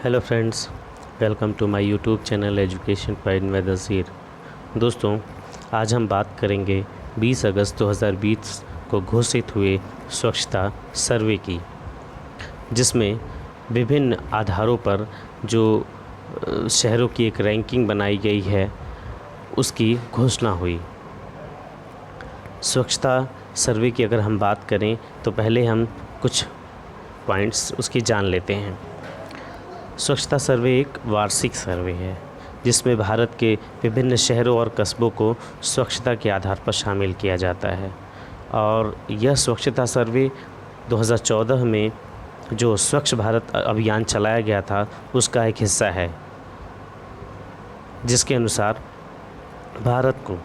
Hello friends, welcome to my YouTube channel education point with Nazir. दोस्तों, आज हम बात करेंगे 20 अगस्त 2020 को घोषित हुए स्वच्छता सर्वे की, जिसमें विभिन्न आधारों पर जो शहरों की एक रैंकिंग बनाई गई है उसकी घोषणा हुई। स्वच्छता सर्वे की अगर हम बात करें तो पहले हम कुछ पॉइंट्स उसकी जान लेते हैं। स्वच्छता सर्वे एक वार्षिक सर्वे है जिसमें भारत के विभिन्न शहरों और कस्बों को स्वच्छता के आधार पर शामिल किया जाता है। और यह स्वच्छता सर्वे 2014 में जो स्वच्छ भारत अभियान चलाया गया था उसका एक हिस्सा है, जिसके अनुसार भारत को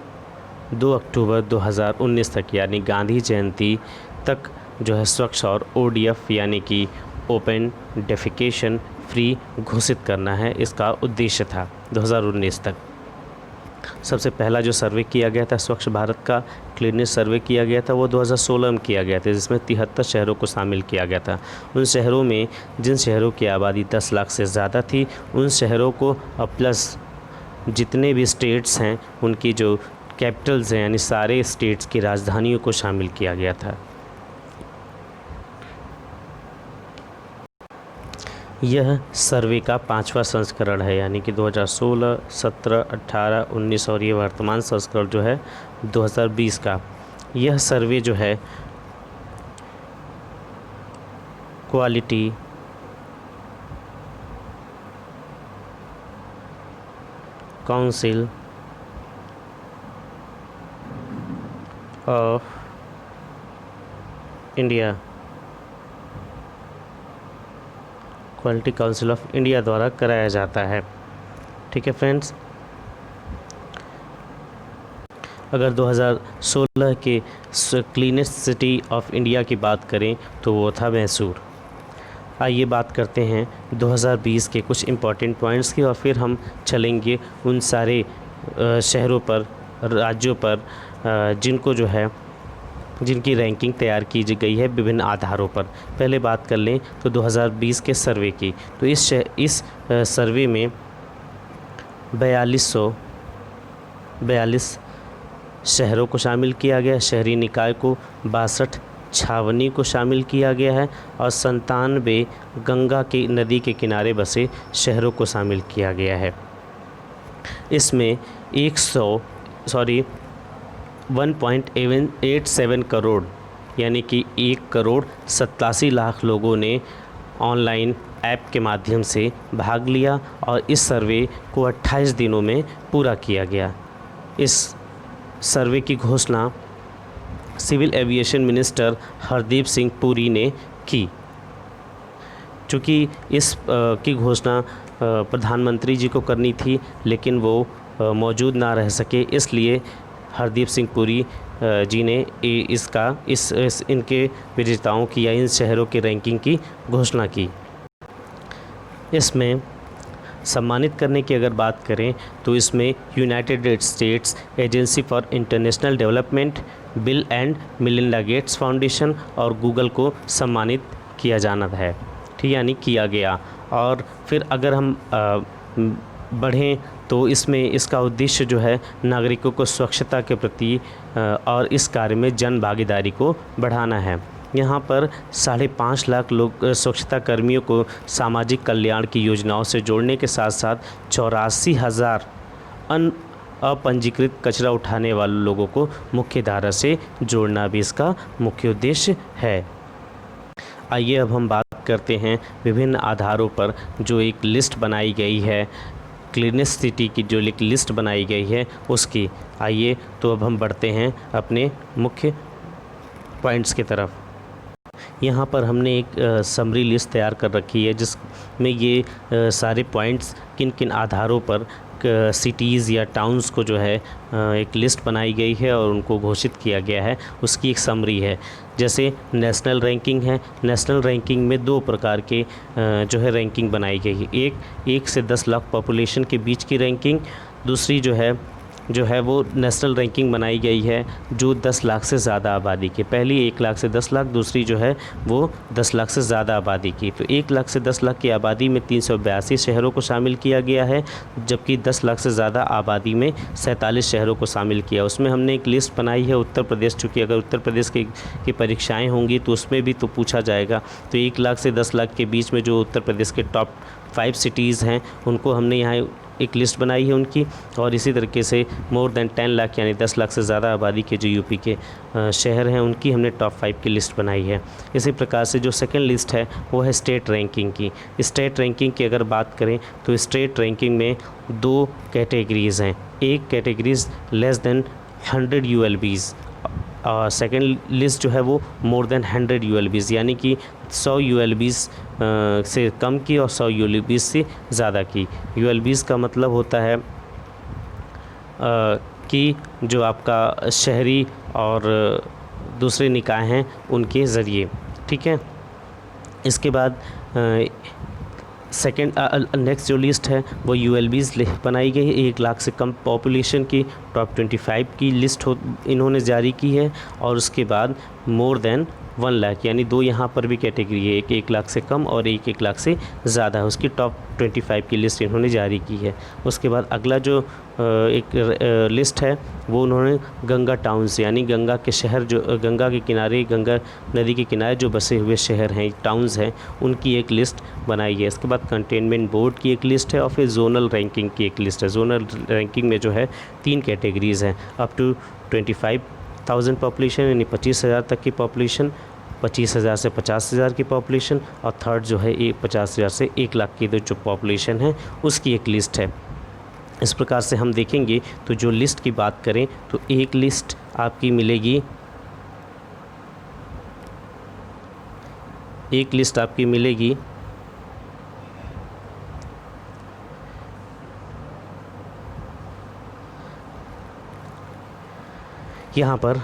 2 अक्टूबर 2019 तक यानी गांधी जयंती तक जो है स्वच्छ और ODF यानी कि ओपन डेफिकेशन फ्री घोषित करना है। इसका उद्देश्य था 2019 तक। सबसे पहला जो सर्वे किया गया था स्वच्छ भारत का क्लीननेस सर्वे किया गया था वो 2016 में किया गया था, जिसमें 73 शहरों को शामिल किया गया था। उन शहरों में जिन शहरों की आबादी 10 लाख से ज़्यादा थी उन शहरों को प्लस जितने भी स्टेट्स हैं उनकी जो कैपिटल्स हैं यानी सारे स्टेट्स की राजधानियों को शामिल किया गया था। यह सर्वे का 5वां संस्करण है, यानी कि 2016, 17, 18, 19 और ये वर्तमान संस्करण जो है 2020 का। यह सर्वे जो है quality council of India quality council of India द्वारा कराया जाता है। ठीक है फ्रेंड्स, अगर 2016 के क्लीनेस्ट सिटी ऑफ इंडिया की बात करें तो वो था मैसूर। आइए बात करते हैं 2020 के कुछ इम्पॉर्टेंट पॉइंट्स की और फिर हम चलेंगे उन सारे शहरों पर, राज्यों पर जिनको जो है जिनकी रैंकिंग तैयार की गई है विभिन्न आधारों पर। पहले बात कर लें तो 2020 के सर्वे की, तो इस सर्वे में 4242 शहरों को शामिल किया गया, शहरी निकाय को 62 छावनी को शामिल किया गया है और 97 गंगा की नदी के किनारे बसे शहरों को शामिल किया गया है। इसमें 1.87 करोड़ यानी कि 1,87,00,000 लोगों ने ऑनलाइन ऐप के माध्यम से भाग लिया और इस सर्वे को 28 दिनों में पूरा किया गया। इस सर्वे की घोषणा civil aviation minister Hardeep Singh Puri ने की। चूँकि इस की घोषणा प्रधानमंत्री जी को करनी थी लेकिन वो मौजूद ना रह सके, इसलिए हरदीप सिंह पुरी जी ने इनके विजेताओं की या इन शहरों की रैंकिंग की घोषणा की। इसमें सम्मानित करने की अगर बात करें तो इसमें United states agency for international development, bill and Melinda Gates foundation और गूगल को सम्मानित किया जाना है, ठीक, यानी किया गया। और फिर अगर हम बढ़ें तो इसमें इसका उद्देश्य जो है नागरिकों को स्वच्छता के प्रति और इस कार्य में जन भागीदारी को बढ़ाना है। यहाँ पर 5.5 लाख लोग स्वच्छता कर्मियों को सामाजिक कल्याण की योजनाओं से जोड़ने के साथ साथ 84,000 अपंजीकृत कचरा उठाने वाले लोगों को मुख्य धारा से जोड़ना भी इसका मुख्य उद्देश्य है। आइए अब हम बात करते हैं विभिन्न आधारों पर जो एक लिस्ट बनाई गई है, क्लीनेस सिटी की जो एक लिस्ट बनाई गई है उसकी। आइए तो अब हम बढ़ते हैं अपने मुख्य पॉइंट्स की तरफ। यहाँ पर हमने एक समरी लिस्ट तैयार कर रखी है जिसमें ये सारे पॉइंट्स किन किन आधारों पर सिटीज़ या टाउन्स को जो है एक लिस्ट बनाई गई है और उनको घोषित किया गया है, उसकी एक समरी है। जैसे नेशनल रैंकिंग है, नेशनल रैंकिंग में 2 प्रकार के जो है रैंकिंग बनाई गई है। एक से 10 लाख पॉपुलेशन के बीच की रैंकिंग, दूसरी जो है जो है वो नेशनल रैंकिंग बनाई गई है जो 10 लाख से ज़्यादा आबादी की। पहली 1 लाख से 10 लाख, दूसरी जो है वो 10 लाख से ज़्यादा आबादी की। तो 1 लाख से 10 लाख की आबादी में 382 शहरों को शामिल किया गया है, जबकि 10 लाख से ज़्यादा आबादी में 47 शहरों को शामिल किया। उसमें हमने एक लिस्ट बनाई है उत्तर प्रदेश, चूँकि अगर उत्तर प्रदेश की परीक्षाएँ होंगी तो उसमें भी तो पूछा जाएगा। तो 1 लाख से 10 लाख के बीच में जो उत्तर प्रदेश के टॉप 5 सिटीज़ हैं उनको हमने यहाँ एक लिस्ट बनाई है उनकी, और इसी तरीके से मोर देन 10 लाख यानी 10 लाख से ज़्यादा आबादी के जो यूपी के शहर हैं उनकी हमने टॉप 5 की लिस्ट बनाई है। इसी प्रकार से जो सेकंड लिस्ट है वो है स्टेट रैंकिंग की। स्टेट रैंकिंग की अगर बात करें तो स्टेट रैंकिंग में 2 कैटेगरीज़ हैं। एक कैटेगरीज़ लेस देन 100 ULBs और सेकेंड लिस्ट जो है वो मोर देन 100 ULBs यानी कि 100 ULBs से कम की और 100 ULBs से ज़्यादा की। ULBs का मतलब होता है कि जो आपका शहरी और दूसरे निकाय हैं उनके ज़रिए, ठीक है। इसके बाद सेकेंड नेक्स्ट जो लिस्ट है वो ULBs बनाई गई है 1 लाख से कम पॉपुलेशन की टॉप 25 की लिस्ट इन्होंने जारी की है। और उसके बाद मोर देन 1 लाख यानी 2 यहाँ पर भी कैटेगरी है, एक 1 लाख से कम और एक 1 लाख से ज़्यादा है, उसकी टॉप 25 की लिस्ट इन्होंने जारी की है। उसके बाद अगला जो एक लिस्ट है वो उन्होंने गंगा टाउन्स यानी गंगा के शहर जो गंगा के किनारे, गंगा नदी के किनारे जो बसे हुए शहर हैं, टाउन्स हैं, उनकी एक लिस्ट बनाई है। इसके बाद कंटेनमेंट बोर्ड की एक लिस्ट है और फिर जोनल रैंकिंग की एक लिस्ट है। जोनल रैंकिंग में जो है 3 कैटेगरीज़ हैं, अप टू 25,000 पॉपुलेशन यानी 25,000 तक की पॉपुलेशन, 25,000 से 50,000 की पॉपुलेशन, और थर्ड जो है 50,000 से 1 लाख की जो पॉपुलेशन है उसकी एक लिस्ट है। इस प्रकार से हम देखेंगे तो जो लिस्ट की बात करें तो एक लिस्ट आपकी मिलेगी, एक लिस्ट आपकी मिलेगी यहाँ पर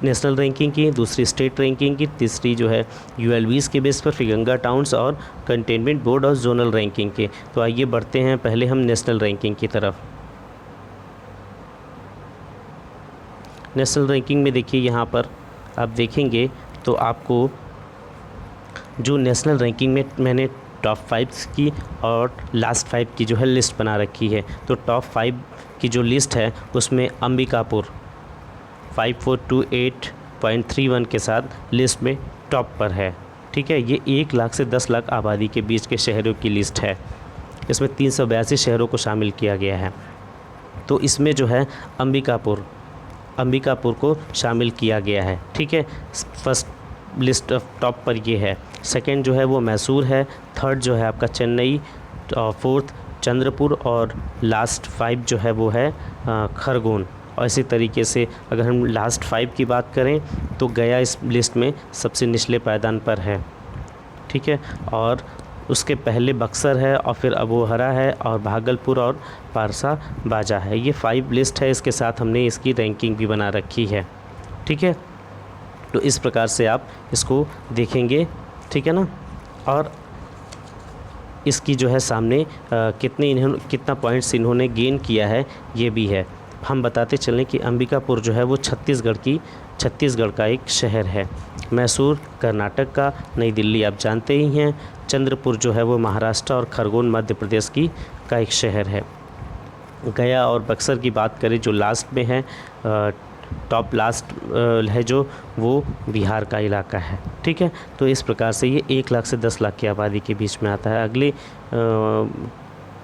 नेशनल रैंकिंग की, दूसरी स्टेट रैंकिंग की, तीसरी जो है ULBs के बेस पर, फिर गंगा टाउन्स और कंटेनमेंट बोर्ड और जोनल रैंकिंग के। तो आइए बढ़ते हैं पहले हम नेशनल रैंकिंग की तरफ। नेशनल रैंकिंग में देखिए यहाँ पर आप देखेंगे तो आपको जो नेशनल रैंकिंग में मैंने टॉप 5 की और लास्ट 5 की जो है लिस्ट बना रखी है। तो टॉप 5 की जो लिस्ट है उसमें अंबिकापुर 5428.31 के साथ लिस्ट में टॉप पर है, ठीक है। ये 1 लाख से 10 लाख आबादी के बीच के शहरों की लिस्ट है। इसमें 382 शहरों को शामिल किया गया है। तो इसमें जो है अंबिकापुर को शामिल किया गया है, ठीक है। फर्स्ट लिस्ट टॉप पर ये है। सेकंड जो है वो मैसूर है, थर्ड जो है आपका चेन्नई, और फोर्थ चंद्रपुर, और लास्ट 5 जो है वो है खरगोन। और इसी तरीके से अगर हम लास्ट 5 की बात करें तो गया इस लिस्ट में सबसे निचले पायदान पर है, ठीक है। और उसके पहले बक्सर है और फिर अबोहरा है और भागलपुर और पारसा बाजा है। ये 5 लिस्ट है, इसके साथ हमने इसकी रैंकिंग भी बना रखी है, ठीक है। तो इस प्रकार से आप इसको देखेंगे, ठीक है ना। और इसकी जो है सामने कितना पॉइंट्स इन्होंने गेन किया है ये भी है। हम बताते चलें कि अंबिकापुर जो है वो छत्तीसगढ़ का एक शहर है। मैसूर कर्नाटक का, नई दिल्ली आप जानते ही हैं। चंद्रपुर जो है वो महाराष्ट्र और खरगोन मध्य प्रदेश का एक शहर है। गया और बक्सर की बात करें जो लास्ट में है, टॉप लास्ट है जो वो बिहार का इलाका है, ठीक है। तो इस प्रकार से ये 1 लाख से 10 लाख की आबादी के बीच में आता है। अगले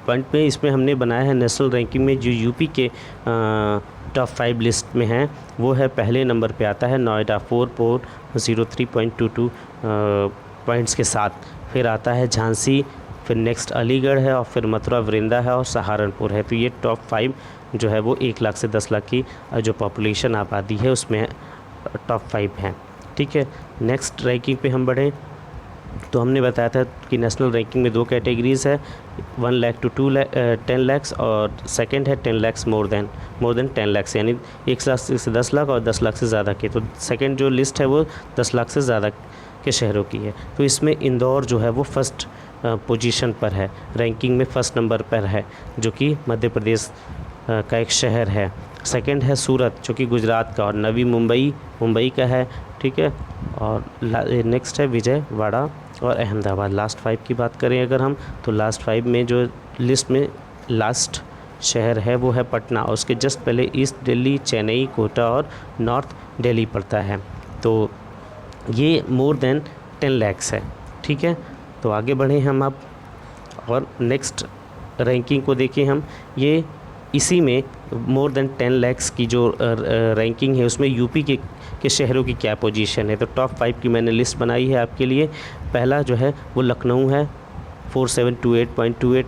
पॉइंट पे इसमें हमने बनाया है नेशनल रैंकिंग में जो यूपी के टॉप 5 लिस्ट में हैं वो है, पहले नंबर पे आता है नोएडा 4403.22 पॉइंट्स के साथ। फिर आता है झांसी, फिर नेक्स्ट अलीगढ़ है और फिर मथुरा वृंदा है और सहारनपुर है। तो ये टॉप 5 जो है वो 1 लाख से 10 लाख की जो पॉपुलेशन आबादी है उसमें टॉप 5 हैं, ठीक है। नेक्स्ट रैंकिंग पे हम बढ़ें तो हमने बताया था कि नेशनल रैंकिंग में 2 कैटेगरीज़ है, 1 लाख टू 10 लाख, और सेकंड है 10 लाख मोर देन 10 लाख यानी 1 लाख से 10 लाख और 10 लाख से ज़्यादा के। तो सेकंड जो लिस्ट है वो 10 लाख से ज़्यादा के शहरों की है। तो इसमें इंदौर जो है वो फर्स्ट पोजीशन पर है, रैंकिंग में फर्स्ट नंबर पर है, जो कि मध्य प्रदेश का एक शहर है। सेकंड है सूरत जो कि गुजरात का, और नवी मुंबई मुंबई का है, ठीक है। और नेक्स्ट है विजयवाड़ा और अहमदाबाद। लास्ट 5 की बात करें अगर हम, तो लास्ट 5 में जो लिस्ट में लास्ट शहर है वो है पटना, और उसके जस्ट पहले ईस्ट दिल्ली, चेन्नई, कोटा और नॉर्थ दिल्ली पड़ता है। तो ये मोर देन 10 लाख है, ठीक है। तो आगे बढ़े हम अब और नेक्स्ट रैंकिंग को देखें हम। ये इसी में मोर देन 10 लाख की जो रैंकिंग है उसमें यूपी के शहरों की क्या पोजीशन है। तो टॉप 5 की मैंने लिस्ट बनाई है आपके लिए। पहला जो है वो लखनऊ है 4728.28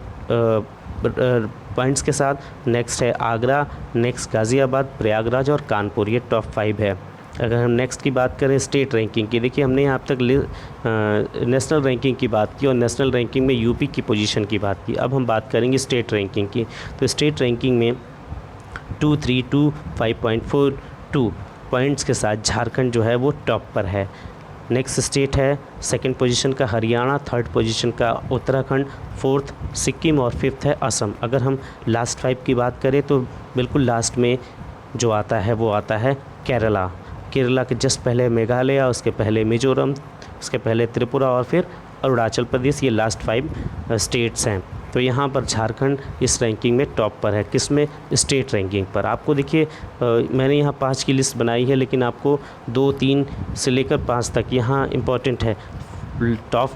पॉइंट्स के साथ। नेक्स्ट है आगरा, नेक्स्ट गाज़ियाबाद, प्रयागराज और कानपुर, ये टॉप 5 है। अगर हम नेक्स्ट की बात करें स्टेट रैंकिंग की, देखिए हमने यहाँ तक नेशनल रैंकिंग की बात की और नेशनल रैंकिंग में यूपी की पोजीशन की बात की। अब हम बात करेंगे स्टेट रैंकिंग की। तो स्टेट रैंकिंग में 2325.42 पॉइंट्स के साथ झारखंड जो है वो टॉप पर है। नेक्स्ट स्टेट है सेकंड पोजीशन का हरियाणा, थर्ड पोजीशन का उत्तराखंड, फोर्थ सिक्किम और फिफ्थ है असम। अगर हम लास्ट 5 की बात करें तो बिल्कुल लास्ट में जो आता है वो आता है केरला। केरला के जस्ट पहले मेघालय, उसके पहले मिजोरम, उसके पहले त्रिपुरा और फिर अरुणाचल प्रदेश। ये लास्ट 5 स्टेट्स हैं। तो यहाँ पर झारखंड इस रैंकिंग में टॉप पर है। किस में? स्टेट रैंकिंग पर। आपको देखिए मैंने यहाँ 5 की लिस्ट बनाई है, लेकिन आपको 2, 3 से लेकर 5 तक यहाँ इम्पॉर्टेंट है। टॉप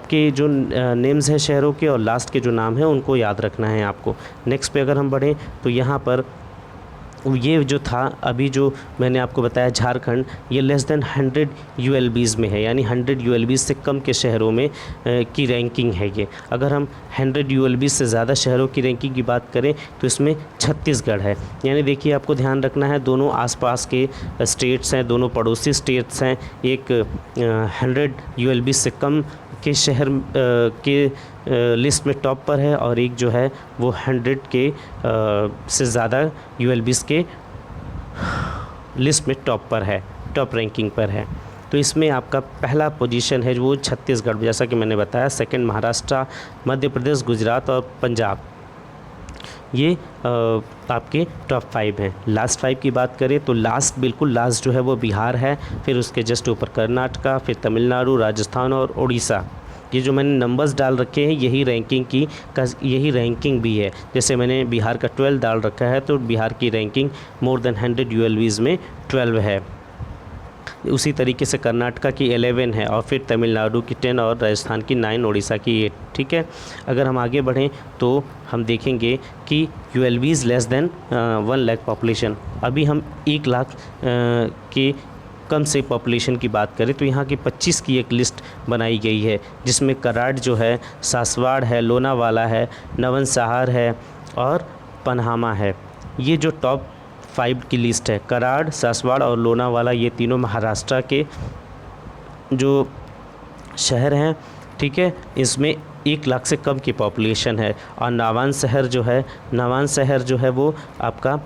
के जो नेम्स हैं शहरों के और लास्ट के जो नाम हैं उनको याद रखना है आपको। नेक्स्ट पे अगर हम बढ़ें तो यहाँ पर ये जो था अभी जो मैंने आपको बताया झारखंड, ये लेस देन 100 ULBs में है, यानी 100 ULBs से कम के शहरों में की रैंकिंग है ये। अगर हम 100 ULBs से ज़्यादा शहरों की रैंकिंग की बात करें तो इसमें छत्तीसगढ़ है। यानी देखिए आपको ध्यान रखना है, दोनों आसपास के स्टेट्स हैं, दोनों पड़ोसी स्टेट्स हैं। एक 100 ULBs से कम के शहर के लिस्ट में टॉप पर है, और एक जो है वो 100 के से ज़्यादा ULBs के लिस्ट में टॉप पर है, टॉप रैंकिंग पर है। तो इसमें आपका पहला पोजीशन है वो छत्तीसगढ़, जैसा कि मैंने बताया। सेकंड महाराष्ट्र, मध्य प्रदेश, गुजरात और पंजाब, ये आपके टॉप 5 हैं। लास्ट 5 की बात करें तो बिल्कुल लास्ट जो है वो बिहार है, फिर उसके जस्ट ऊपर कर्नाटका, फिर तमिलनाडु, राजस्थान और उड़ीसा। ये जो मैंने नंबर्स डाल रखे हैं यही यही रैंकिंग भी है। जैसे मैंने बिहार का 12 डाल रखा है तो बिहार की रैंकिंग मोर देन 100 ULBs में 12 है। उसी तरीके से कर्नाटका की 11 है, और फिर तमिलनाडु की 10 और राजस्थान की 9, उड़ीसा की 8, ठीक है। अगर हम आगे बढ़ें तो हम देखेंगे कि ULBs less than 1 lakh population. अभी हम 1 लाख के कम से पॉपुलेशन की बात करें तो यहाँ की 25 की एक लिस्ट बनाई गई है, जिसमें कराड़ जो है, सासवाड़ है, लोनावाला है, नवनसहार है और पनहामा है। ये जो टॉप 5 की लिस्ट है, कराड़, सासवाड़ और लोनावाला, ये तीनों महाराष्ट्र के जो शहर हैं, ठीक है। इसमें 1 लाख से कम की पॉपुलेशन है। और नावान शहर जो है वो आपका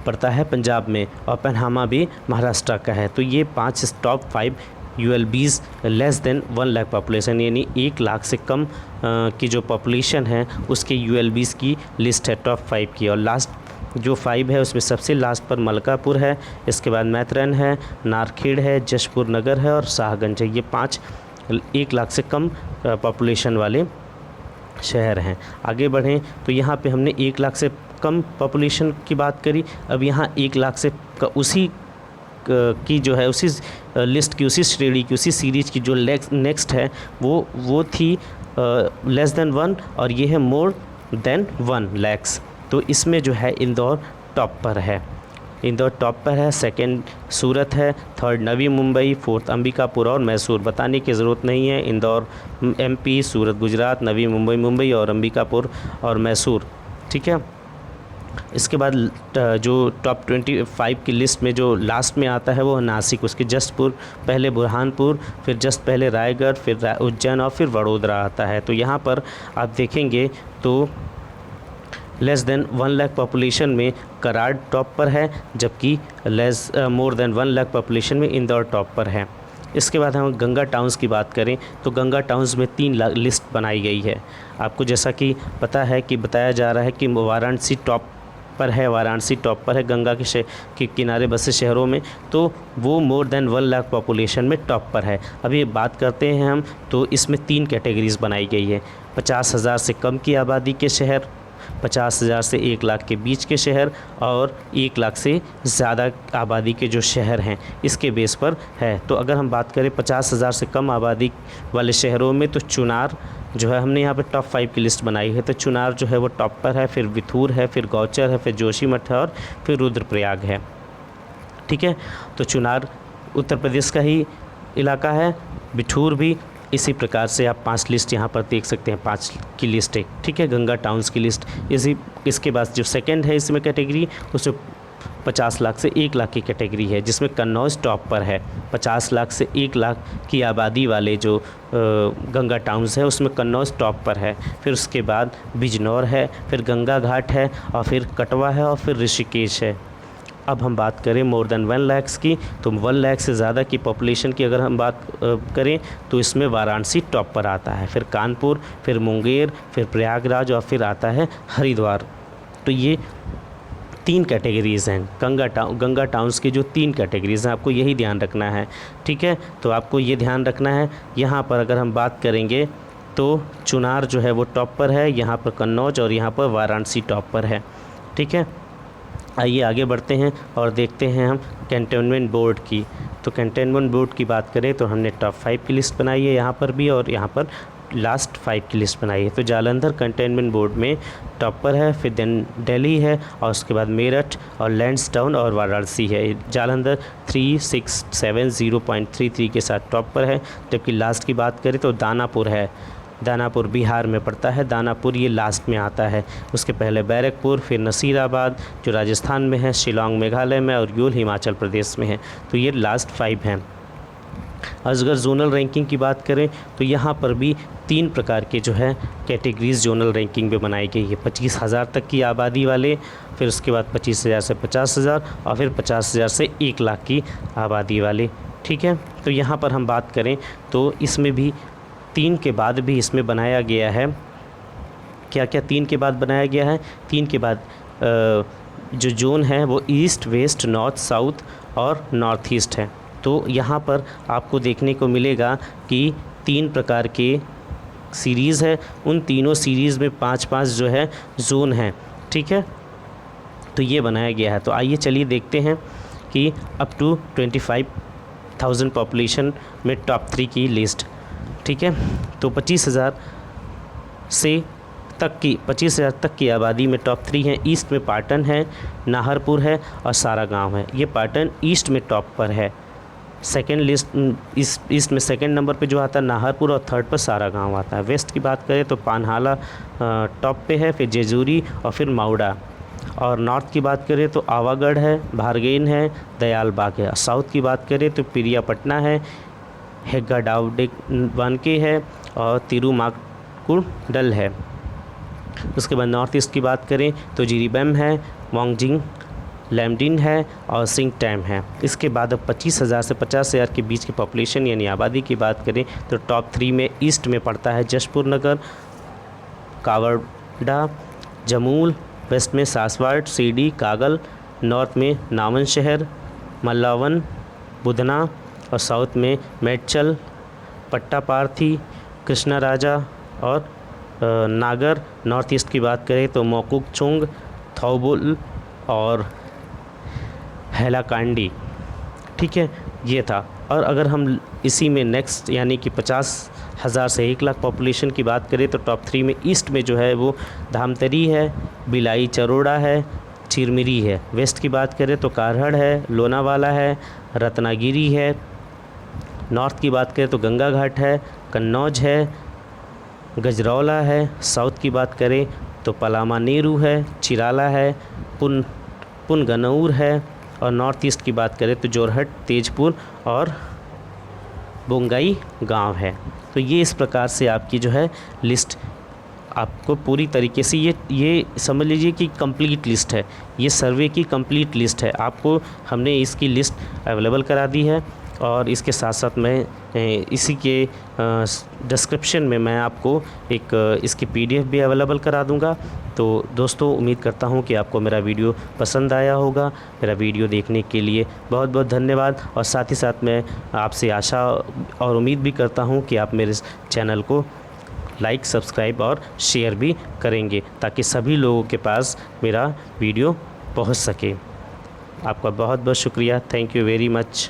पड़ता है पंजाब में, और पनहामा भी महाराष्ट्र का है। तो ये 5 top 5 ULBs less than 1 lakh population, यानी 1 लाख से कम की जो पॉपुलेशन है उसके ULBs की लिस्ट है टॉप 5 की। और लास्ट जो 5 है उसमें सबसे लास्ट पर मलकापुर है, इसके बाद मैथरन है, नारखेड़ है, जशपुर नगर है और शाहगंज है। ये 5 1 लाख से कम पॉपुलेशन वाले शहर हैं। आगे बढ़ें तो यहाँ पे हमने 1 लाख से कम पॉपुलेशन की बात करी। अब यहाँ 1 लाख से उसी की जो है उसी लिस्ट की, उसी श्रेणी की, उसी सीरीज की जो नेक्स्ट है वो थी लेस देन 1, और ये है मोर देन 1 लाख। तो इसमें जो है इंदौर टॉप पर है। सेकंड सूरत है, थर्ड नवी मुंबई, फोर्थ अंबिकापुर और मैसूर। बताने की ज़रूरत नहीं है, इंदौर MP, सूरत गुजरात, नवी मुंबई और अंबिकापुर और मैसूर, ठीक है। इसके बाद जो टॉप 25 की लिस्ट में जो लास्ट में आता है वो नासिक, उसके जस्ट पहले बुरहानपुर, फिर जस्ट पहले रायगढ़, फिर उज्जैन और फिर वडोदरा आता है। तो यहाँ पर आप देखेंगे तो लेस देन 1 लाख पॉपुलेशन में कराड़ टॉप पर है, जबकि मोर देन 1 लाख पॉपुलेशन में इंदौर टॉप पर है। इसके बाद हम गंगा टाउन्स की बात करें तो गंगा टाउन्स में 3 लिस्ट बनाई गई है। आपको जैसा कि पता है कि बताया जा रहा है कि वाराणसी टॉप पर है, वाराणसी टॉप पर है गंगा के किनारे बसे शहरों में, तो वो मोर देन 1 लाख पॉपुलेशन में टॉप पर है। अभी बात करते हैं हम, तो इसमें 3 कैटेगरीज बनाई गई है। 50,000 से कम की आबादी के शहर, 50,000 से 1 लाख के बीच के शहर और 1 लाख से ज़्यादा आबादी के जो शहर हैं, इसके बेस पर है। तो अगर हम बात करें 50,000 से कम आबादी वाले शहरों में, तो चुनार जो है, हमने यहाँ पे टॉप 5 की लिस्ट बनाई है। तो चुनार जो है वो टॉप पर है, फिर बिथूर है, फिर गौचर है, फिर जोशीमठ है और फिर रुद्रप्रयाग है। ठीक है, तो चुनार उत्तर प्रदेश का ही इलाका है, बिठूर भी। इसी प्रकार से आप 5 लिस्ट यहाँ पर देख सकते हैं, 5 की लिस्ट है। ठीक है, गंगा टाउन्स की लिस्ट। इसके बाद जो सेकंड है इसमें कैटेगरी, उसमें 50 लाख से 1 लाख की कैटेगरी है, जिसमें कन्नौज टॉप पर है। 50 लाख से 1 लाख की आबादी वाले जो गंगा टाउन्स है, उसमें कन्नौज टॉप पर है। फिर उसके बाद बिजनौर है, फिर गंगा घाट है और फिर कटवा है और फिर ऋषिकेश है। अब हम बात करें मोर देन 1 लाख की, तो 1 लाख से ज़्यादा की पॉपुलेशन की अगर हम बात करें तो इसमें वाराणसी टॉप पर आता है, फिर कानपुर, फिर मुंगेर, फिर प्रयागराज और फिर आता है हरिद्वार। तो ये 3 कैटेगरीज़ हैं गंगा टाउन्स की, जो 3 कैटेगरीज़ हैं, आपको यही ध्यान रखना है। ठीक है, तो आपको ये ध्यान रखना है। यहाँ पर अगर हम बात करेंगे तो चुनार जो है वो टॉप पर है, यहाँ पर कन्नौज और यहाँ पर वाराणसी टॉप पर है। ठीक है, आइए आगे बढ़ते हैं और देखते हैं हम कैंटोनमेंट बोर्ड की। तो कैंटोनमेंट बोर्ड की बात करें तो हमने टॉप 5 की लिस्ट बनाई है यहाँ पर भी, और यहाँ पर लास्ट 5 की लिस्ट बनाई है। तो जालंधर कंटेनमेंट बोर्ड में टॉप पर है, फिर देन दिल्ली है और उसके बाद मेरठ और लैंसडाउन और वाराणसी है। जालंधर 3670.33 के साथ टॉप पर है। जबकि लास्ट की बात करें तो दानापुर है, दानापुर बिहार में पड़ता है, दानापुर ये लास्ट में आता है। उसके पहले बैरकपुर, फिर नसीराबाद जो राजस्थान में है, शिलोंग मेघालय में और यूल हिमाचल प्रदेश में है। तो ये लास्ट 5 हैं। अगर जोनल रैंकिंग की बात करें तो यहाँ पर भी 3 प्रकार के जो है कैटेगरीज जोनल रैंकिंग में बनाई गई है। 25,000 तक की आबादी वाले, फिर उसके बाद 25,000 से 50,000 और फिर 50,000 से 1 लाख की आबादी वाले। ठीक है, तो यहाँ पर हम बात करें तो इसमें भी 3 के बाद भी इसमें बनाया गया है। क्या क्या 3 के बाद बनाया गया है? 3 के बाद जो जोन है वो ईस्ट, वेस्ट, नॉर्थ, साउथ और नॉर्थ ईस्ट है। तो यहाँ पर आपको देखने को मिलेगा कि 3 प्रकार के सीरीज़ है, उन तीनों सीरीज़ में 5-5 जो है जोन हैं। ठीक है, तो ये बनाया गया है। तो आइए चलिए देखते हैं कि अप टू 25,000 पॉपुलेशन में टॉप 3 की लिस्ट। ठीक है, तो 25,000 तक की आबादी में टॉप 3 हैं। ईस्ट में पाटन है, नाहरपुर है और सारागांव है। ये पाटन ईस्ट में टॉप पर है। सेकंड लिस्ट ईस्ट में सेकंड नंबर पे जो आता है नाहरपुर और थर्ड पर सारागांव आता है। वेस्ट की बात करें तो पानहाला टॉप पे है, फिर जेजूरी और फिर माउडा। और नॉर्थ की बात करें तो आवागढ़ है, भारगेन है, दयालबाग है। साउथ की बात करें तो पिरियापटना है, हेग्गाडाउवानके है और तिरुमाकुडल है। उसके बाद नॉर्थ ईस्ट की बात करें तो जिरीबैम है, मोंगजिंग लैमडिन है और सिंगटैम है। इसके बाद अब 25,000 से 50,000 के बीच की पॉपुलेशन यानी आबादी की बात करें तो टॉप 3 में ईस्ट में पड़ता है जशपुर नगर, कावड़ा, जमूल, वेस्ट में सासवाड़, सीडी, कागल, नॉर्थ में नावन शहर, मल्लावन, बुधना और साउथ में मेडचल, पट्टापार्थी, कृष्णा राजा और नागर। नॉर्थ ईस्ट की बात करें तो मोकुकचुंग, थौबुल और हैलाकांडी। ठीक है, ये था। और अगर हम इसी में नेक्स्ट यानी कि 50,000 से 1 लाख पॉपुलेशन की बात करें तो टॉप 3 में ईस्ट में जो है वो धामतरी है, बिलाई चरोड़ा है, चिरमिरी है। वेस्ट की बात करें तो कारहड़ है, लोनावाला है, रत्नागिरी है। नॉर्थ की बात करें तो गंगा घाट है, कन्नौज है, गजरौला है। साउथ की बात करें तो पलामा नेरू है, चिराला है, पुनगनौर है। और नॉर्थ ईस्ट की बात करें तो जोरहट, तेजपुर और बोंगाई गांव है। तो ये इस प्रकार से आपकी जो है लिस्ट आपको पूरी तरीके से ये समझ लीजिए कि कंप्लीट लिस्ट है। ये सर्वे की कंप्लीट लिस्ट है। आपको हमने इसकी लिस्ट अवेलेबल करा दी है और इसके साथ साथ मैं इसी के डिस्क्रिप्शन में मैं आपको एक इसकी PDF भी अवेलेबल करा दूंगा। तो दोस्तों, उम्मीद करता हूं कि आपको मेरा वीडियो पसंद आया होगा। मेरा वीडियो देखने के लिए बहुत बहुत धन्यवाद। और साथ ही साथ मैं आपसे आशा और उम्मीद भी करता हूं कि आप मेरे इस चैनल को लाइक, सब्सक्राइब और शेयर भी करेंगे, ताकि सभी लोगों के पास मेरा वीडियो पहुंच सके। आपका बहुत बहुत शुक्रिया। Thank you very much.